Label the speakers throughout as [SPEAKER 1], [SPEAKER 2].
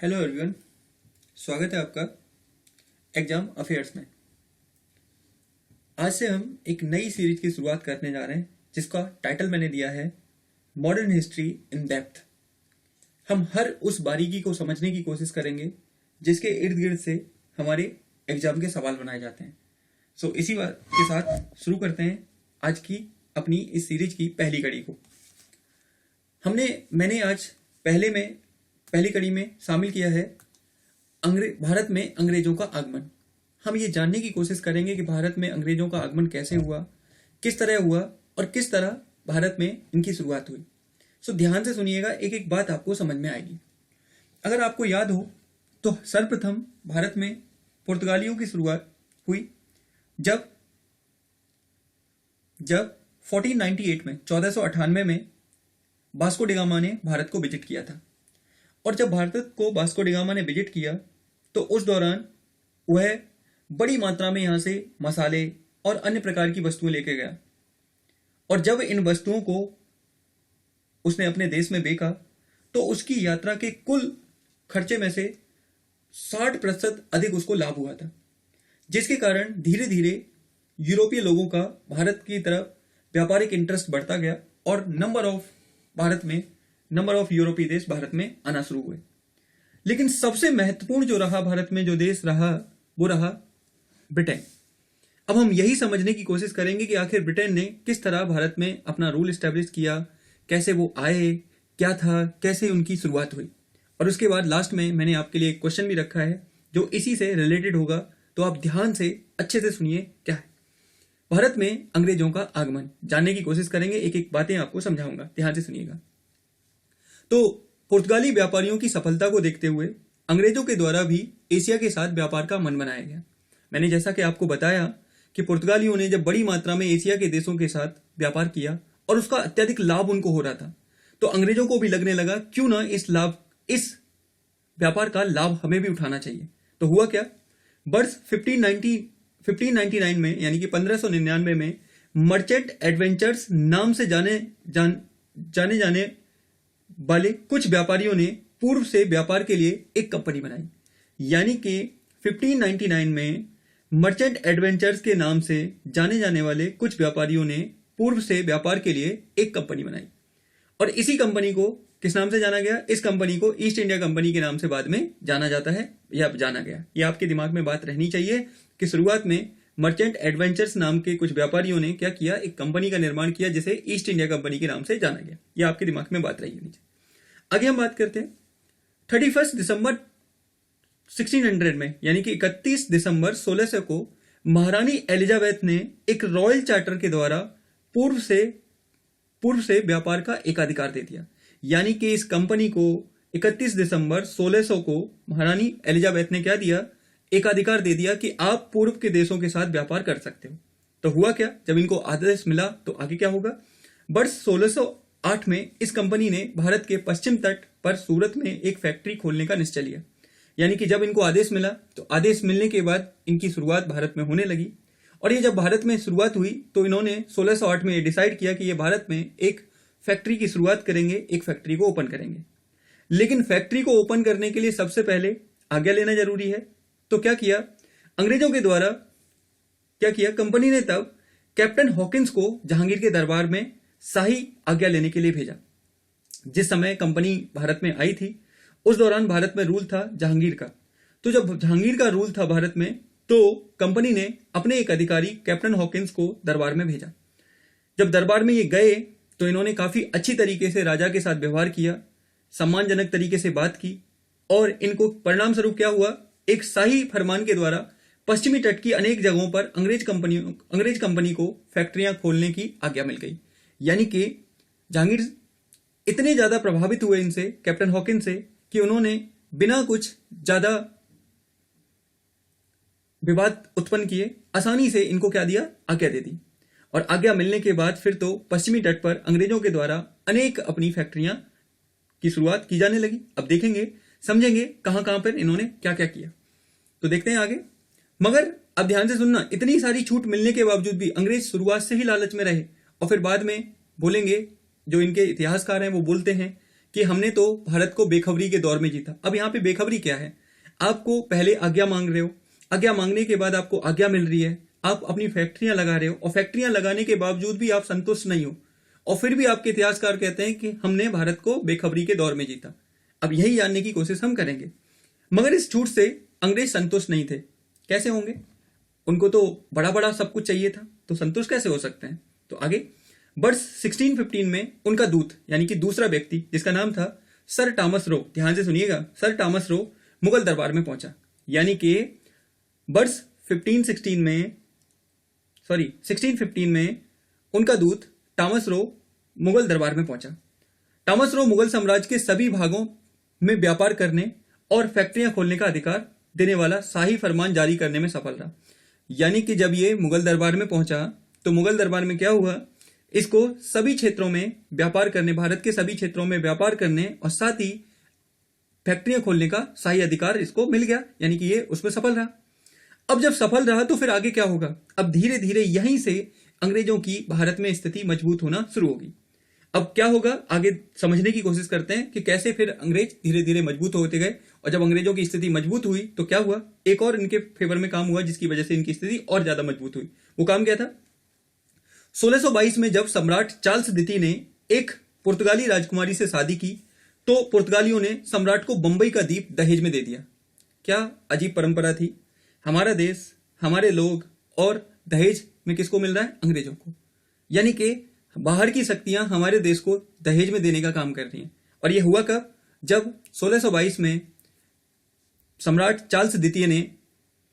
[SPEAKER 1] Hello everyone, स्वागत है आपका एग्जाम अफेयर्स में। आज से हम एक नई सीरीज की शुरुआत करने जा रहे हैं जिसका टाइटल मैंने दिया है मॉडर्न हिस्ट्री इन डेप्थ। हम हर उस बारीकी को समझने की कोशिश करेंगे जिसके इर्द गिर्द से हमारे एग्जाम के सवाल बनाए जाते हैं। सो इसी बात के साथ शुरू करते हैं आज की अपनी इस सीरीज की पहली कड़ी को। मैंने आज पहली कड़ी में शामिल किया है भारत में अंग्रेजों का आगमन। हम ये जानने की कोशिश करेंगे कि भारत में अंग्रेजों का आगमन कैसे हुआ, किस तरह हुआ और किस तरह भारत में इनकी शुरुआत हुई। सो ध्यान से सुनिएगा, एक एक बात आपको समझ में आएगी। अगर आपको याद हो तो सर्वप्रथम भारत में पुर्तगालियों की शुरुआत हुई जब 1498 में 1498 में वास्को डी गामा ने भारत को विजिट किया था। और जब भारत को वास्को डी गामा ने विजिट किया तो उस दौरान वह बड़ी मात्रा में यहां से मसाले और अन्य प्रकार की वस्तुएं लेके गया। और जब इन वस्तुओं को उसने अपने देश में बेचा तो उसकी यात्रा के कुल खर्चे में से 60% अधिक उसको लाभ हुआ था, जिसके कारण धीरे धीरे यूरोपीय लोगों का भारत की तरफ व्यापारिक इंटरेस्ट बढ़ता गया और नंबर ऑफ यूरोपीय देश भारत में आना शुरू हुए। लेकिन सबसे महत्वपूर्ण जो रहा भारत में जो देश रहा वो रहा ब्रिटेन। अब हम यही समझने की कोशिश करेंगे कि आखिर ब्रिटेन ने किस तरह भारत में अपना रूल एस्टेब्लिश किया, कैसे वो आए, क्या था, कैसे उनकी शुरुआत हुई। और उसके बाद लास्ट में मैंने आपके लिए एक क्वेश्चन भी रखा है जो इसी से रिलेटेड होगा, तो आप ध्यान से अच्छे से सुनिए क्या है। भारत में अंग्रेजों का आगमन जानने की कोशिश करेंगे, एक एक बातें आपको समझाऊंगा, ध्यान से सुनिएगा। तो पुर्तगाली व्यापारियों की सफलता को देखते हुए अंग्रेजों के द्वारा भी एशिया के साथ व्यापार का मन बनाया गया। मैंने जैसा कि आपको बताया कि पुर्तगालियों ने जब बड़ी मात्रा में एशिया के देशों के साथ व्यापार किया और उसका अत्यधिक लाभ उनको हो रहा था, तो अंग्रेजों को भी लगने लगा क्यों ना इस व्यापार का लाभ हमें भी उठाना चाहिए। तो हुआ क्या, वर्ष 1599 में यानी कि 1599 में मर्चेंट एडवेंचर्स नाम से जाने जाने वाले कुछ व्यापारियों ने पूर्व से व्यापार के लिए एक कंपनी बनाई। यानी कि 1599 में मर्चेंट एडवेंचर्स के नाम से जाने जाने वाले कुछ व्यापारियों ने पूर्व से व्यापार के लिए एक कंपनी बनाई। और इसी कंपनी को किस नाम से जाना गया? इस कंपनी को ईस्ट इंडिया कंपनी के नाम से बाद में जाना जाता है या जाना गया। ये आपके दिमाग में बात रहनी चाहिए कि शुरुआत में मर्चेंट एडवेंचर्स नाम के कुछ व्यापारियों ने क्या किया, एक कंपनी का निर्माण किया जिसे ईस्ट इंडिया कंपनी के नाम से जाना गया। ये आपके दिमाग में बात रही नीचे। आगे हम बात करते हैं 31 दिसंबर 1600 में यानी कि 31 दिसंबर 1600 को महारानी एलिजाबेथ ने एक रॉयल चार्टर के द्वारा पूर्व से व्यापार का एकाधिकार दे दिया। यानी कि इस कंपनी को 31 दिसंबर 1600 को महारानी एलिजाबेथ ने क्या दिया, एकाधिकार दे दिया कि आप पूर्व के देशों के साथ व्यापार कर सकते हो। तो हुआ क्या, जब इनको आदेश मिला तो आगे क्या होगा, वर्ष 1608 में इस कंपनी ने भारत के पश्चिम तट पर सूरत में एक फैक्ट्री खोलने का निश्चय लिया। यानी कि जब इनको आदेश मिला तो आदेश मिलने के बाद इनकी शुरुआत भारत में होने लगी। और ये जब भारत में शुरुआत हुई तो इन्होंने 1608 में डिसाइड किया कि ये भारत में एक फैक्ट्री की शुरुआत करेंगे, एक फैक्ट्री को ओपन करेंगे। लेकिन फैक्ट्री को ओपन करने के लिए सबसे पहले आज्ञा लेना जरूरी है। तो क्या किया अंग्रेजों के द्वारा, क्या किया कंपनी ने तब कैप्टन हॉकिंस को जहांगीर के दरबार में शाही आज्ञा लेने के लिए भेजा। जिस समय कंपनी भारत में आई थी उस दौरान भारत में रूल था जहांगीर का। तो जब जहांगीर का रूल था भारत में तो कंपनी ने अपने एक अधिकारी कैप्टन हॉकिंस को दरबार में भेजा। जब दरबार में ये गए तो इन्होंने काफी अच्छी तरीके से राजा के साथ व्यवहार किया, सम्मानजनक तरीके से बात की और इनको परिणाम स्वरूप क्या हुआ, एक शाही फरमान के द्वारा पश्चिमी तट की अनेक जगहों पर अंग्रेज कंपनी को फैक्ट्रियां खोलने की आज्ञा मिल गई। यानी कि जहांगीर इतने ज्यादा प्रभावित हुए इनसे, कैप्टन हॉकिंस से, कि उन्होंने बिना कुछ ज्यादा विवाद उत्पन्न किए आसानी से इनको क्या दिया, आज्ञा दे दी। और आज्ञा मिलने के बाद फिर तो पश्चिमी तट पर अंग्रेजों के द्वारा अनेक अपनी फैक्ट्रियां की शुरुआत की जाने लगी। अब देखेंगे, समझेंगे कहां कहां पर इन्होंने क्या क्या किया। तो देखते हैं आगे। मगर अब ध्यान से सुनना, इतनी सारी छूट मिलने के बावजूद भी अंग्रेज शुरुआत से ही लालच में रहे और फिर बाद में बोलेंगे, जो इनके इतिहासकार हैं वो बोलते हैं कि हमने तो भारत को बेखबरी के दौर में जीता। अब यहाँ पे बेखबरी क्या है? आपको पहले आज्ञा मांग रहे हो, आज्ञा मांगने के बाद आपको आज्ञा मिल रही है, आप अपनी फैक्ट्रियां लगा रहे हो और फैक्ट्रियां लगाने के बावजूद भी आप संतुष्ट नहीं हो और फिर भी आपके इतिहासकार कहते हैं कि हमने भारत को बेखबरी के दौर में जीता। अब यही जानने की कोशिश हम करेंगे। मगर इस झूठ से अंग्रेज संतुष्ट नहीं थे। कैसे होंगे? उनको तो बड़ा बड़ा सब कुछ चाहिए था, तो संतुष्ट कैसे हो सकते हैं? तो आगे वर्ष 1615 में उनका दूत यानी कि दूसरा व्यक्ति जिसका नाम था सर टॉमस रो, ध्यान से सुनिएगा, सर टॉमस रो मुगल दरबार में पहुंचा। यानी कि वर्ष 1615 में उनका दूत टॉमस रो मुगल दरबार में पहुंचा। टॉमस रो मुगल साम्राज्य के सभी भागों में व्यापार करने और फैक्ट्रियां खोलने का अधिकार देने वाला शाही फरमान जारी करने में सफल रहा। यानी कि जब ये मुगल दरबार में पहुंचा तो मुगल दरबार में क्या हुआ, इसको सभी क्षेत्रों में व्यापार करने, भारत के सभी क्षेत्रों में व्यापार करने और साथ ही फैक्ट्रियां खोलने का शाही अधिकार इसको मिल गया। यानी कि ये उसमें सफल रहा। अब जब सफल रहा तो फिर आगे क्या होगा? अब धीरे धीरे यहीं से अंग्रेजों की भारत में स्थिति मजबूत होना शुरू होगी। अब क्या होगा आगे समझने की कोशिश करते हैं कि कैसे फिर अंग्रेज धीरे धीरे मजबूत होते गए। और जब अंग्रेजों की स्थिति मजबूत हुई तो क्या हुआ, एक और इनके फेवर में काम हुआ जिसकी वजह से इनकी स्थिति और ज्यादा मजबूत हुई। वो काम क्या था? 1622 में जब सम्राट चार्ल्स द्वितीय ने एक पुर्तगाली राजकुमारी से शादी की तो पुर्तगालियों ने सम्राट को बंबई का द्वीप दहेज में दे दिया। क्या अजीब परंपरा थी। हमारा देश, हमारे लोग, और दहेज में किसको मिल रहा है? अंग्रेजों को। यानी कि बाहर की शक्तियां हमारे देश को दहेज में देने का काम कर रही हैं। और यह हुआ कब? जब 1622 में सम्राट चार्ल्स द्वितीय ने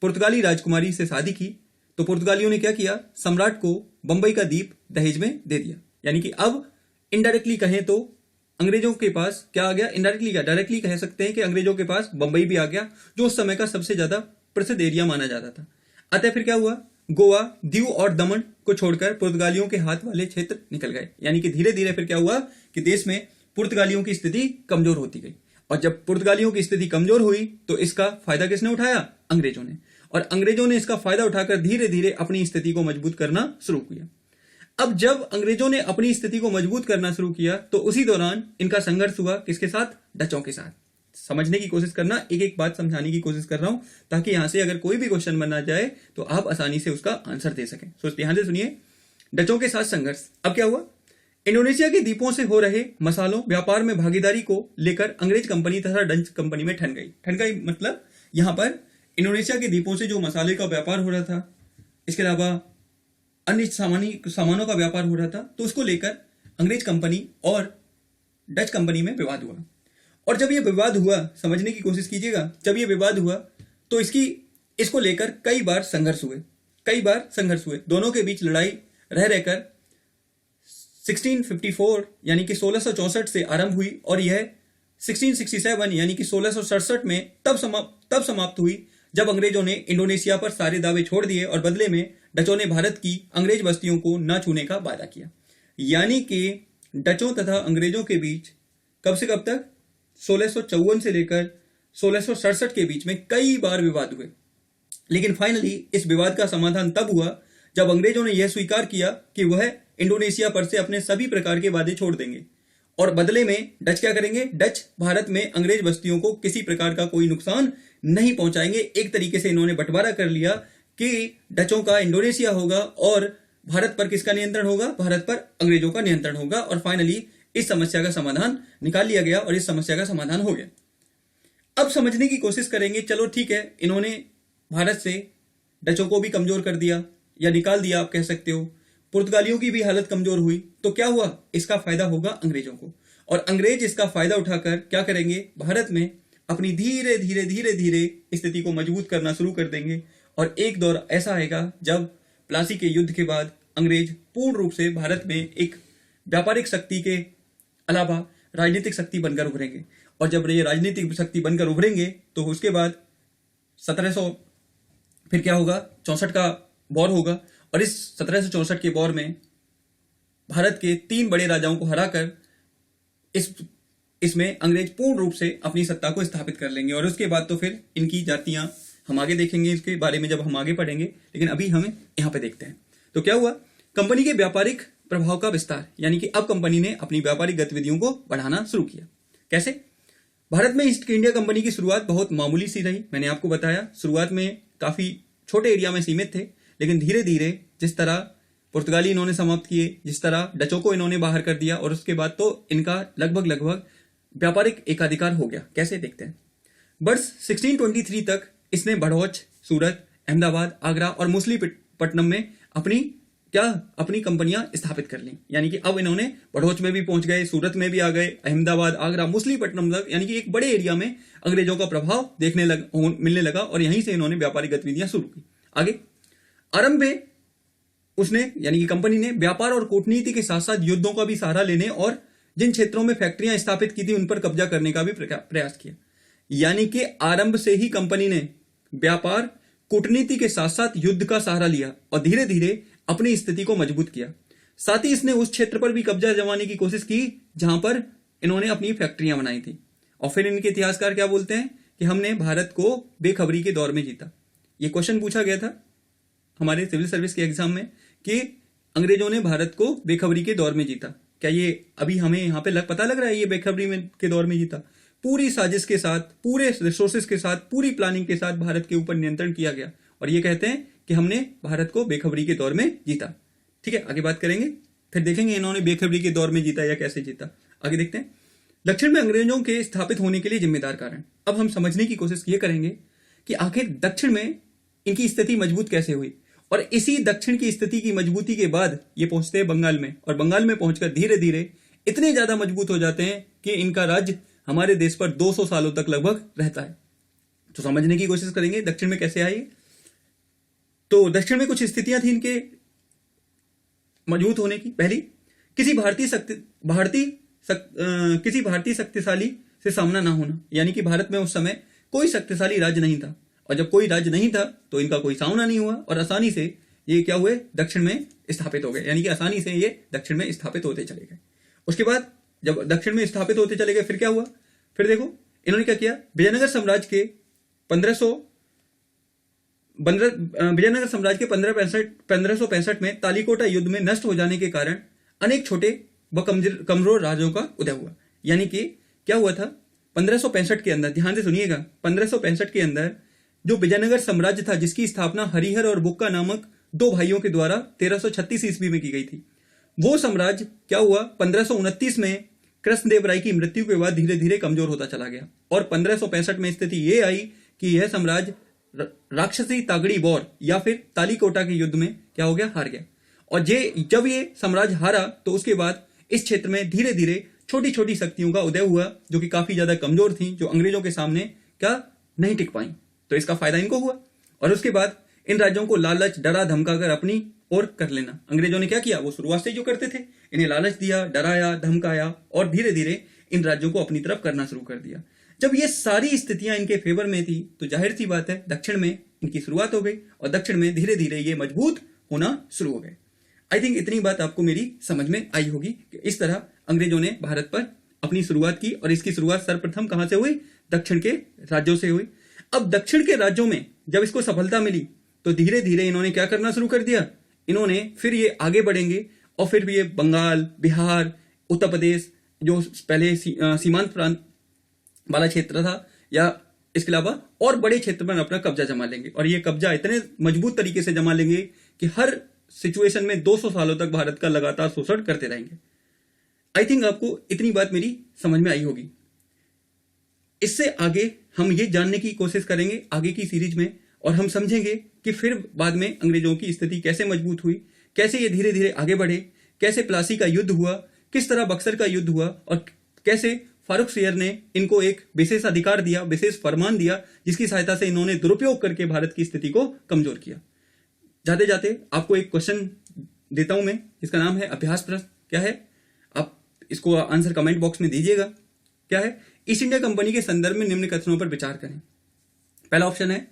[SPEAKER 1] पुर्तगाली राजकुमारी से शादी की तो पुर्तगालियों ने क्या किया, सम्राट को बंबई का द्वीप दहेज में दे दिया। यानी कि अब इनडायरेक्टली कहें तो अंग्रेजों के पास क्या आ गया, इनडायरेक्टली क्या डायरेक्टली कह सकते हैं कि अंग्रेजों के पास बंबई भी आ गया, जो उस समय का सबसे ज्यादा प्रसिद्ध एरिया माना जाता था। अतः फिर क्या हुआ, गोवा, दीव और दमन को छोड़कर पुर्तगालियों के हाथ वाले क्षेत्र निकल गए। यानी कि धीरे धीरे फिर क्या हुआ कि देश में पुर्तगालियों की स्थिति कमजोर होती गई। और जब पुर्तगालियों की स्थिति कमजोर हुई तो इसका फायदा किसने उठाया? अंग्रेजों ने। और अंग्रेजों ने इसका फायदा उठाकर धीरे धीरे अपनी स्थिति को मजबूत करना शुरू किया। अब जब अंग्रेजों ने अपनी स्थिति को मजबूत करना शुरू किया तो उसी दौरान इनका संघर्ष हुआ किसके साथ? डचों के साथ। समझने की कोशिश करना, एक एक बात समझाने की कोशिश कर रहा हूं ताकि यहां से अगर कोई भी क्वेश्चन बना जाए तो आप आसानी से उसका आंसर दे सकें। सो ध्यान से सुनिए, डचों के साथ संघर्ष। अब क्या हुआ, इंडोनेशिया के द्वीपों से हो रहे मसालों व्यापार में भागीदारी को लेकर अंग्रेज कंपनी तथा डच कंपनी में ठन गई। मतलब यहां पर इंडोनेशिया के द्वीपों से जो मसाले का व्यापार हो रहा था, इसके अलावा अन्य सामानों का व्यापार हो रहा था, तो उसको लेकर अंग्रेज कंपनी और डच कंपनी में विवाद हुआ। और जब यह विवाद हुआ, समझने की कोशिश कीजिएगा, जब यह विवाद हुआ तो इसको लेकर कई बार संघर्ष हुए। दोनों के बीच लड़ाई रह रहकर 1654 यानी कि 1664 से आरंभ हुई और यह 1667 यानी कि 1667 में तब समाप्त हुई जब अंग्रेजों ने इंडोनेशिया पर सारे दावे छोड़ दिए और बदले में डचों ने भारत की अंग्रेज बस्तियों को न छूने का वादा किया। यानी कि डचों तथा अंग्रेजों के बीच कब से कब तक, 1654 से लेकर 1667 के बीच में कई बार विवाद हुए। लेकिन फाइनली इस विवाद का समाधान तब हुआ जब अंग्रेजों ने यह स्वीकार किया कि वह इंडोनेशिया पर से अपने सभी प्रकार के वादे छोड़ देंगे और बदले में डच क्या करेंगे, डच भारत में अंग्रेज बस्तियों को किसी प्रकार का कोई नुकसान नहीं पहुंचाएंगे। एक तरीके से इन्होंने बंटवारा कर लिया कि डचों का इंडोनेशिया होगा और भारत पर किसका नियंत्रण होगा, भारत पर अंग्रेजों का नियंत्रण होगा। और फाइनली इस समस्या का समाधान निकाल लिया गया और इस समस्या का समाधान हो गया। अब समझने की कोशिश करेंगे, चलो ठीक है, इन्होंने भारत से डचों को भी कमजोर कर दिया या निकाल दिया आप कह सकते हो, पुर्तगालियों की भी हालत कमजोर हुई, तो क्या हुआ, इसका फायदा होगा अंग्रेजों को। और अंग्रेज इसका फायदा उठाकर क्या करेंगे, भारत में अपनी धीरे धीरे स्थिति को मजबूत करना शुरू कर देंगे। और एक दौर ऐसा आएगा जब प्लासी के युद्ध के बाद अंग्रेज पूर्ण रूप से भारत में एक व्यापारिक शक्ति के अलावा राजनीतिक शक्ति बनकर उभरेंगे। और जब ये राजनीतिक शक्ति बनकर उभरेंगे तो उसके बाद 1700 फिर क्या होगा, 64 का वॉर होगा। और इस 1764 के वॉर में भारत के 3 बड़े राजाओं को हराकर इसमें अंग्रेज पूर्ण रूप से अपनी सत्ता को स्थापित कर लेंगे। और उसके बाद तो फिर इनकी जातियां हम आगे देखेंगे, इसके बारे में जब हम आगे पढ़ेंगे, लेकिन अभी हमें यहां पे देखते हैं। तो क्या हुआ, कंपनी के व्यापारिक प्रभाव का विस्तार, यानी कि अब कंपनी ने अपनी व्यापारिक गतिविधियों को बढ़ाना शुरू किया। कैसे? भारत में ईस्ट इंडिया कंपनी की शुरुआत बहुत मामूली सी रही। मैंने आपको बताया शुरुआत में काफी छोटे एरिया में सीमित थे, लेकिन धीरे धीरे जिस तरह पुर्तगाली इन्होंने समाप्त किए, जिस तरह डचों को इन्होंने बाहर कर दिया, और उसके बाद तो इनका लगभग व्यापारिक एकाधिकार हो गया। कैसे? देखते हैं। वर्ष 1623 तक इसने बड़ौच, सूरत, अहमदाबाद, आगरा और मछलीपट्टनम में अपनी कंपनियां स्थापित कर ली। यानी कि अब इन्होंने बड़ौच में भी पहुंच गए, सूरत में भी आ गए, अहमदाबाद, आगरा, मछलीपट्टनम तक, यानी कि एक बड़े एरिया में अंग्रेजों का प्रभाव मिलने लगा और यहीं से इन्होंने व्यापारिक गतिविधियां शुरू की। आगे आरंभ में उसने यानी कि कंपनी ने व्यापार और कूटनीति के साथ साथ युद्धों का भी सहारा लेने और जिन क्षेत्रों में फैक्ट्रियां स्थापित की थी उन पर कब्जा करने का भी प्रयास किया। यानी कि आरंभ से ही कंपनी ने व्यापार, कूटनीति के साथ साथ युद्ध का सहारा लिया और धीरे धीरे अपनी स्थिति को मजबूत किया। साथ ही इसने उस क्षेत्र पर भी कब्जा जमाने की कोशिश की जहां पर इन्होंने अपनी फैक्ट्रियां बनाई थी। और फिर इनके इतिहासकार क्या बोलते हैं कि हमने भारत को बेखबरी के दौर में जीता। यह क्वेश्चन पूछा गया था हमारे सिविल सर्विस के एग्जाम में कि अंग्रेजों ने भारत को बेखबरी के दौर में जीता। क्या ये अभी हमें यहां पे पता लग रहा है ये बेखबरी के दौर में जीता? पूरी साजिश के साथ, पूरे रिसोर्सेज के साथ, पूरी प्लानिंग के साथ भारत के ऊपर नियंत्रण किया गया और ये कहते हैं कि हमने भारत को बेखबरी के दौर में जीता। ठीक है, आगे बात करेंगे, फिर देखेंगे इन्होंने बेखबरी के दौर में जीता या कैसे जीता। आगे देखते हैं। दक्षिण में अंग्रेजों के स्थापित होने के लिए जिम्मेदार कारण। अब हम समझने की कोशिश ये करेंगे कि आखिर दक्षिण में इनकी स्थिति मजबूत कैसे हुई, और इसी दक्षिण की स्थिति की मजबूती के बाद ये पहुंचते हैं बंगाल में, और बंगाल में पहुंचकर धीरे धीरे इतने ज्यादा मजबूत हो जाते हैं कि इनका राज्य हमारे देश पर 200 सालों तक लगभग रहता है। तो समझने की कोशिश करेंगे दक्षिण में कैसे आए। तो दक्षिण में कुछ स्थितियां थी इनके मजबूत होने की। पहली, किसी भारतीय शक्तिशाली से सामना ना होना। यानी कि भारत में उस समय कोई शक्तिशाली राज्य नहीं था, और जब कोई राज्य नहीं था तो इनका कोई सामना नहीं हुआ और आसानी से ये क्या हुए, दक्षिण में स्थापित हो गए। यानी कि आसानी से ये दक्षिण में स्थापित होते चले गए। उसके बाद जब दक्षिण में स्थापित होते चले गए फिर क्या हुआ, फिर देखो इन्होंने क्या किया। विजयनगर साम्राज्य के 1565 में तालीकोटा युद्ध में नष्ट हो जाने के कारण अनेक छोटे व कमजोर राज्यों का उदय हुआ। यानी कि क्या हुआ था 1565 के अंदर, ध्यान से सुनिएगा, 1565 के अंदर जो विजयनगर साम्राज्य था जिसकी स्थापना हरिहर और बुक्का नामक दो भाइयों के द्वारा 1336 ईस्वी में की गई थी, वो साम्राज्य क्या हुआ 1529 में कृष्णदेव राय की मृत्यु के बाद धीरे धीरे कमजोर होता चला गया। और 1565 में स्थिति यह आई कि यह साम्राज्य राक्षसी तागड़ी वॉर या फिर तालीकोटा के युद्ध में क्या हो गया, हार गया। और जब ये साम्राज्य हारा तो उसके बाद इस क्षेत्र में धीरे धीरे छोटी छोटी शक्तियों का उदय हुआ जो कि काफी ज्यादा कमजोर थी, जो अंग्रेजों के सामने क्या नहीं टिक पाई। तो इसका फायदा इनको हुआ और उसके बाद इन राज्यों को लालच, डरा धमकाकर अपनी ओर कर लेना। अंग्रेजों ने क्या किया, वो शुरुआत से जो करते थे, इन्हें लालच दिया, डराया, धमकाया और धीरे धीरे इन राज्यों को अपनी तरफ करना शुरू कर दिया। जब ये सारी स्थितियां इनके फेवर में थी तो जाहिर सी बात है दक्षिण में इनकी शुरुआत हो गई और दक्षिण में धीरे धीरे ये मजबूत होना शुरू हो गए। आई थिंक इतनी बात आपको मेरी समझ में आई होगी कि इस तरह अंग्रेजों ने भारत पर अपनी शुरुआत की और इसकी शुरुआत सर्वप्रथम कहां से हुई, दक्षिण के राज्यों से हुई। अब दक्षिण के राज्यों में जब इसको सफलता मिली तो धीरे धीरे इन्होंने क्या करना शुरू कर दिया, इन्होंने फिर ये आगे बढ़ेंगे और फिर भी ये बंगाल, बिहार, उत्तर प्रदेश जो पहले सीमांत प्रांत वाला क्षेत्र था या इसके अलावा और बड़े क्षेत्र पर अपना कब्जा जमा लेंगे। और ये कब्जा इतने मजबूत तरीके से जमा लेंगे कि हर सिचुएशन में 200 सालों तक भारत का लगातार शोषण करते रहेंगे। आई थिंक आपको इतनी बात मेरी समझ में आई होगी। इससे आगे हम ये जानने की कोशिश करेंगे आगे की सीरीज में और हम समझेंगे कि फिर बाद में अंग्रेजों की स्थिति कैसे मजबूत हुई, कैसे ये धीरे धीरे आगे बढ़े, कैसे प्लासी का युद्ध हुआ, किस तरह बक्सर का युद्ध हुआ और कैसे फारूक शेर ने इनको एक विशेष अधिकार दिया, विशेष फरमान दिया जिसकी सहायता से इन्होंने दुरुपयोग करके भारत की स्थिति को कमजोर किया। जाते जाते आपको एक क्वेश्चन देता हूं मैं, जिसका नाम है अभ्यास प्रश्न। क्या है, आप इसको आंसर कमेंट बॉक्स में दीजिएगा। क्या है, ईस्ट इंडिया कंपनी के संदर्भ में निम्न कथनों पर विचार करें। पहला ऑप्शन है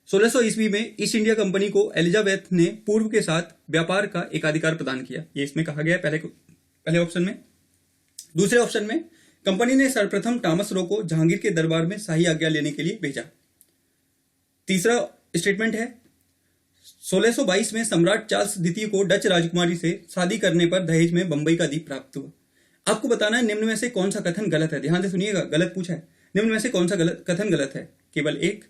[SPEAKER 1] 1600 ईस्वी में ईस्ट इंडिया कंपनी को एलिजाबेथ ने पूर्व के साथ व्यापार का एकाधिकार प्रदान किया, ये इसमें कहा गया पहले ऑप्शन में। दूसरे ऑप्शन में कंपनी ने सर्वप्रथम टॉमस रो को जहांगीर के दरबार में शाही आज्ञा लेने के लिए भेजा। तीसरा स्टेटमेंट है 1622 में सम्राट चार्ल्स द्वितीय को डच राजकुमारी से शादी करने पर दहेज में बंबई का द्वीप प्राप्त हुआ। आपको बताना है निम्न में से कौन सा कथन गलत है। ध्यान से सुनिएगा, गलत पूछा है। निम्न में से कौन सा कथन गलत है? केवल एक,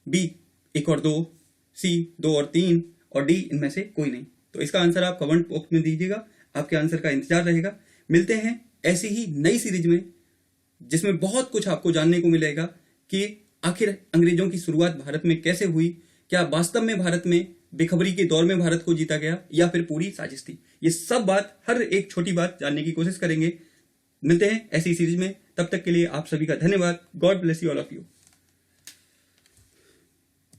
[SPEAKER 1] बी 1 और 2, सी 2 और 3 और डी इनमें से कोई नहीं। तो इसका आंसर आप कमेंट बॉक्स में दीजिएगा, आपके आंसर का इंतजार रहेगा। मिलते हैं ऐसी ही नई सीरीज में जिसमें बहुत कुछ आपको जानने को मिलेगा कि आखिर अंग्रेजों की शुरुआत भारत में कैसे हुई, क्या वास्तव में भारत में बेखबरी के दौर में भारत को जीता गया या फिर पूरी साजिश थी। ये सब बात, हर एक छोटी बात जानने की कोशिश करेंगे। मिलते हैं ऐसी सीरीज में, तब तक के लिए आप सभी का धन्यवाद। God bless you all of you.